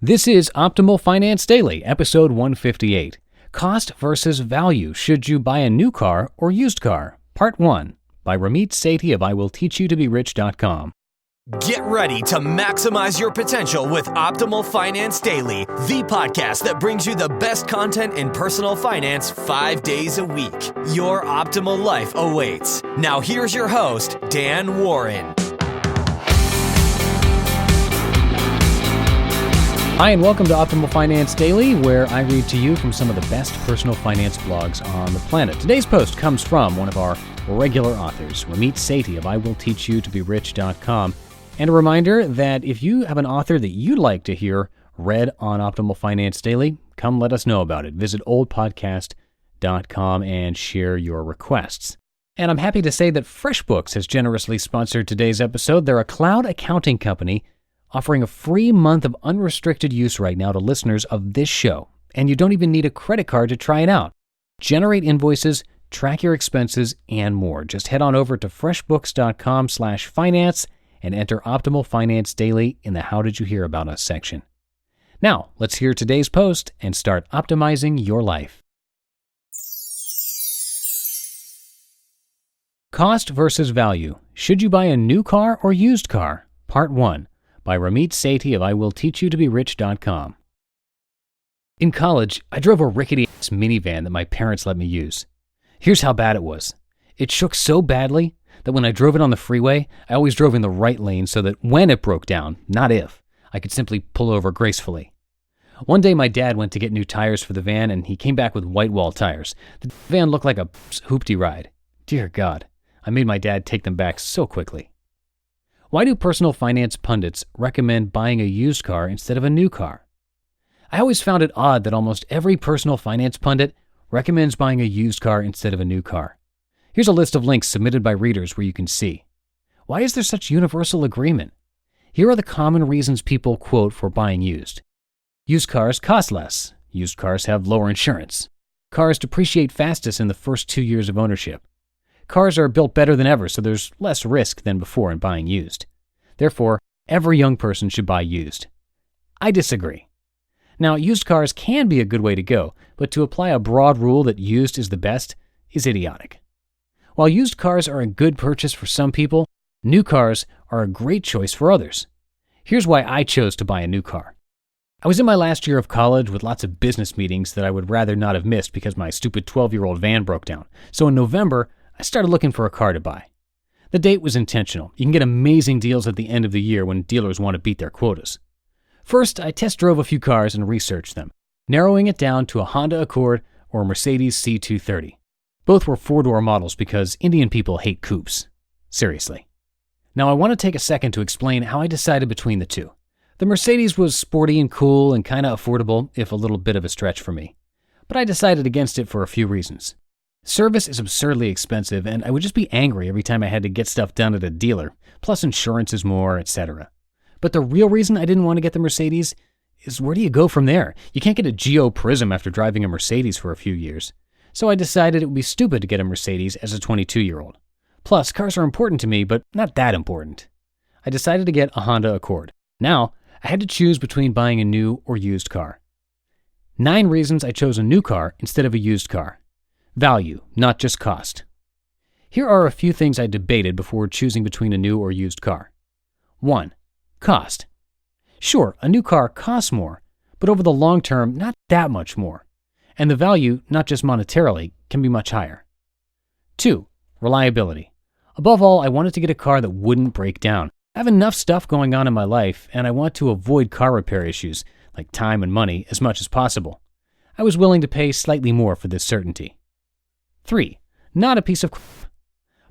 This is Optimal Finance Daily, episode 158. Cost versus value. Should you buy a new car or used car? Part 1, by Ramit Sethi of IWillTeachYouToBeRich.com. Get ready to maximize your potential with Optimal Finance Daily, the podcast that brings you the best content in personal finance 5 days a week. Your optimal life awaits. Now here's your host, Dan Warren. Hi, and welcome to Optimal Finance Daily, where I read to you from some of the best personal finance blogs on the planet. Today's post comes from one of our regular authors, Ramit Sethi of IWillTeachYouToBeRich.com. And a reminder that if you have an author that you'd like to hear read on Optimal Finance Daily, come let us know about it. Visit oldpodcast.com and share your requests. And I'm happy to say that FreshBooks has generously sponsored today's episode. They're a cloud accounting company offering a free month of unrestricted use right now to listeners of this show. And you don't even need a credit card to try it out. Generate invoices, track your expenses, and more. Just head on over to freshbooks.com/finance and enter Optimal Finance Daily in the How Did You Hear About Us section. Now, let's hear today's post and start optimizing your life. Cost versus value. Should you buy a new car or used car? Part 1, by Ramit Sethi of IWillTeachYouToBeRich.com. In college, I drove a rickety-ass minivan that my parents let me use. Here's how bad it was. It shook so badly that when I drove it on the freeway, I always drove in the right lane so that when it broke down, not if, I could simply pull over gracefully. One day my dad went to get new tires for the van and he came back with white wall tires. The van looked like a hoopty ride. Dear God, I made my dad take them back so quickly. Why do personal finance pundits recommend buying a used car instead of a new car? I always found it odd that almost every personal finance pundit recommends buying a used car instead of a new car. Here's a list of links submitted by readers where you can see. Why is there such universal agreement? Here are the common reasons people quote for buying used. Used cars cost less. Used cars have lower insurance. Cars depreciate fastest in the first 2 years of ownership. Cars are built better than ever, so there's less risk than before in buying used. Therefore, every young person should buy used. I disagree. Now, used cars can be a good way to go, but to apply a broad rule that used is the best is idiotic. While used cars are a good purchase for some people, new cars are a great choice for others. Here's why I chose to buy a new car. I was in my last year of college with lots of business meetings that I would rather not have missed because my stupid 12-year-old van broke down. So in November, I started looking for a car to buy. The date was intentional. You can get amazing deals at the end of the year when dealers want to beat their quotas. First, I test drove a few cars and researched them, narrowing it down to a Honda Accord or a Mercedes C230. Both were 4-door models because Indian people hate coupes. Seriously. Now I want to take a second to explain how I decided between the two. The Mercedes was sporty and cool and kind of affordable, if a little bit of a stretch for me. But I decided against it for a few reasons. Service is absurdly expensive, and I would just be angry every time I had to get stuff done at a dealer. Plus insurance is more, etc. But the real reason I didn't want to get the Mercedes is where do you go from there? You can't get a Geo Prism after driving a Mercedes for a few years. So I decided it would be stupid to get a Mercedes as a 22-year-old. Plus, cars are important to me, but not that important. I decided to get a Honda Accord. Now, I had to choose between buying a new or used car. 9 reasons I chose a new car instead of a used car. Value, not just cost. Here are a few things I debated before choosing between a new or used car. 1. Cost. Sure, a new car costs more, but over the long term, not that much more. And the value, not just monetarily, can be much higher. 2. Reliability. Above all, I wanted to get a car that wouldn't break down. I have enough stuff going on in my life, and I want to avoid car repair issues, like time and money, as much as possible. I was willing to pay slightly more for this certainty. 3. Not a piece of crap.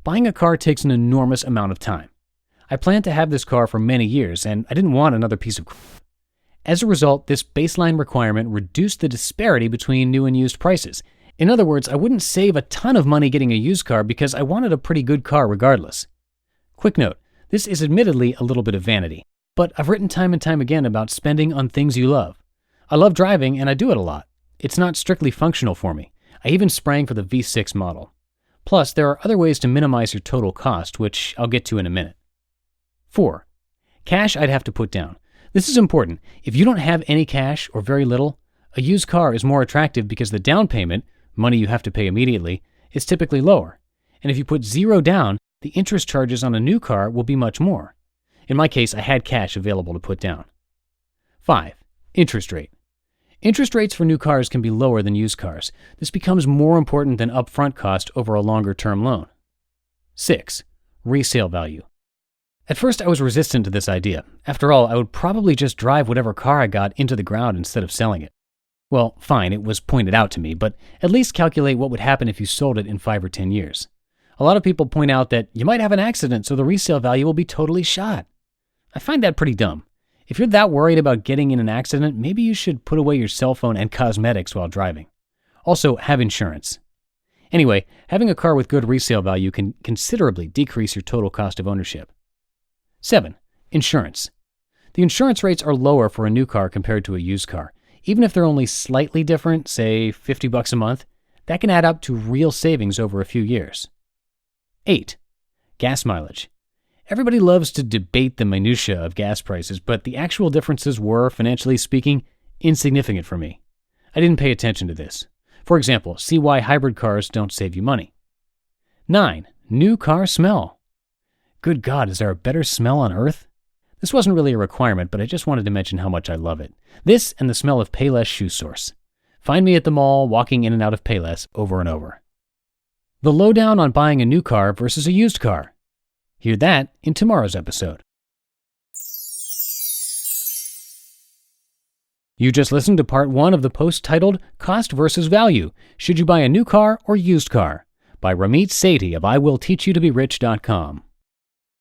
Buying a car takes an enormous amount of time. I planned to have this car for many years, and I didn't want another piece of crap. As a result, this baseline requirement reduced the disparity between new and used prices. In other words, I wouldn't save a ton of money getting a used car because I wanted a pretty good car regardless. Quick note, this is admittedly a little bit of vanity, but I've written time and time again about spending on things you love. I love driving, and I do it a lot. It's not strictly functional for me. I even sprang for the V6 model. Plus, there are other ways to minimize your total cost, which I'll get to in a minute. 4. Cash I'd have to put down. This is important. If you don't have any cash or very little, a used car is more attractive because the down payment, money you have to pay immediately, is typically lower. And if you put zero down, the interest charges on a new car will be much more. In my case, I had cash available to put down. 5. Interest rate. Interest rates for new cars can be lower than used cars. This becomes more important than upfront cost over a longer-term loan. 6. Resale value. At first, I was resistant to this idea. After all, I would probably just drive whatever car I got into the ground instead of selling it. Well, fine, it was pointed out to me, but at least calculate what would happen if you sold it in 5 or 10 years. A lot of people point out that you might have an accident, so the resale value will be totally shot. I find that pretty dumb. If you're that worried about getting in an accident, maybe you should put away your cell phone and cosmetics while driving. Also, have insurance. Anyway, having a car with good resale value can considerably decrease your total cost of ownership. 7. Insurance. The insurance rates are lower for a new car compared to a used car. Even if they're only slightly different, say $50 a month, that can add up to real savings over a few years. 8. Gas mileage. Everybody loves to debate the minutiae of gas prices, but the actual differences were, financially speaking, insignificant for me. I didn't pay attention to this. For example, see why hybrid cars don't save you money. 9. New car smell. Good God, is there a better smell on earth? This wasn't really a requirement, but I just wanted to mention how much I love it. This and the smell of Payless Shoe Source. Find me at the mall walking in and out of Payless over and over. The lowdown on buying a new car versus a used car. Hear that in tomorrow's episode. You just listened to part 1 of the post titled Cost versus Value. Should you buy a new car or used car? By Ramit Sethi of IWillTeachYouToBeRich.com.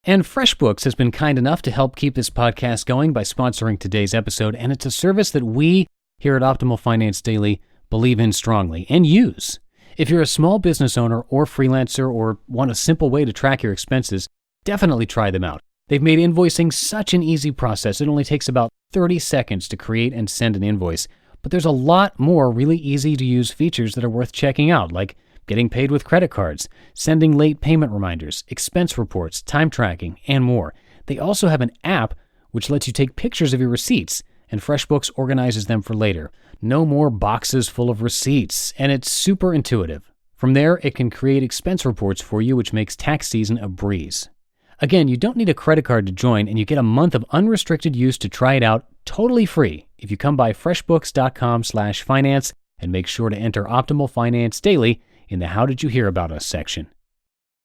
And FreshBooks has been kind enough to help keep this podcast going by sponsoring today's episode, and it's a service that we here at Optimal Finance Daily believe in strongly and use. If you're a small business owner or freelancer or want a simple way to track your expenses, definitely try them out. They've made invoicing such an easy process. It only takes about 30 seconds to create and send an invoice. But there's a lot more really easy to use features that are worth checking out, like getting paid with credit cards, sending late payment reminders, expense reports, time tracking, and more. They also have an app which lets you take pictures of your receipts, and FreshBooks organizes them for later. No more boxes full of receipts, and it's super intuitive. From there, it can create expense reports for you, which makes tax season a breeze. Again, you don't need a credit card to join, and you get a month of unrestricted use to try it out totally free if you come by freshbooks.com/finance and make sure to enter Optimal Finance Daily in the How Did You Hear About Us section.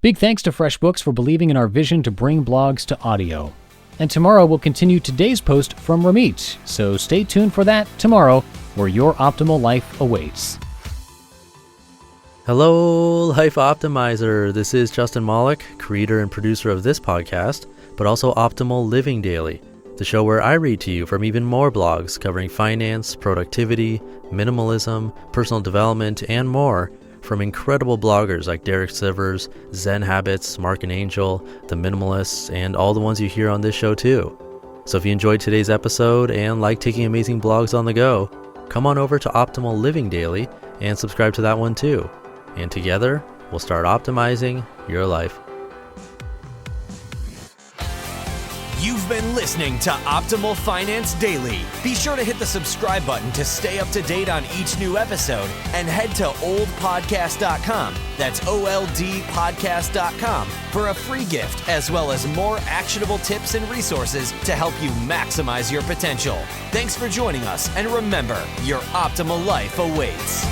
Big thanks to FreshBooks for believing in our vision to bring blogs to audio. And tomorrow we'll continue today's post from Ramit, so stay tuned for that tomorrow, where your optimal life awaits. Hello, Life Optimizer. This is Justin Malik, creator and producer of this podcast, but also Optimal Living Daily, the show where I read to you from even more blogs covering finance, productivity, minimalism, personal development, and more from incredible bloggers like Derek Sivers, Zen Habits, Mark and Angel, The Minimalists, and all the ones you hear on this show too. So if you enjoyed today's episode and like taking amazing blogs on the go, come on over to Optimal Living Daily and subscribe to that one too. And together, we'll start optimizing your life. You've been listening to Optimal Finance Daily. Be sure to hit the subscribe button to stay up to date on each new episode and head to oldpodcast.com. That's OLDpodcast.com for a free gift as well as more actionable tips and resources to help you maximize your potential. Thanks for joining us, and remember, your optimal life awaits.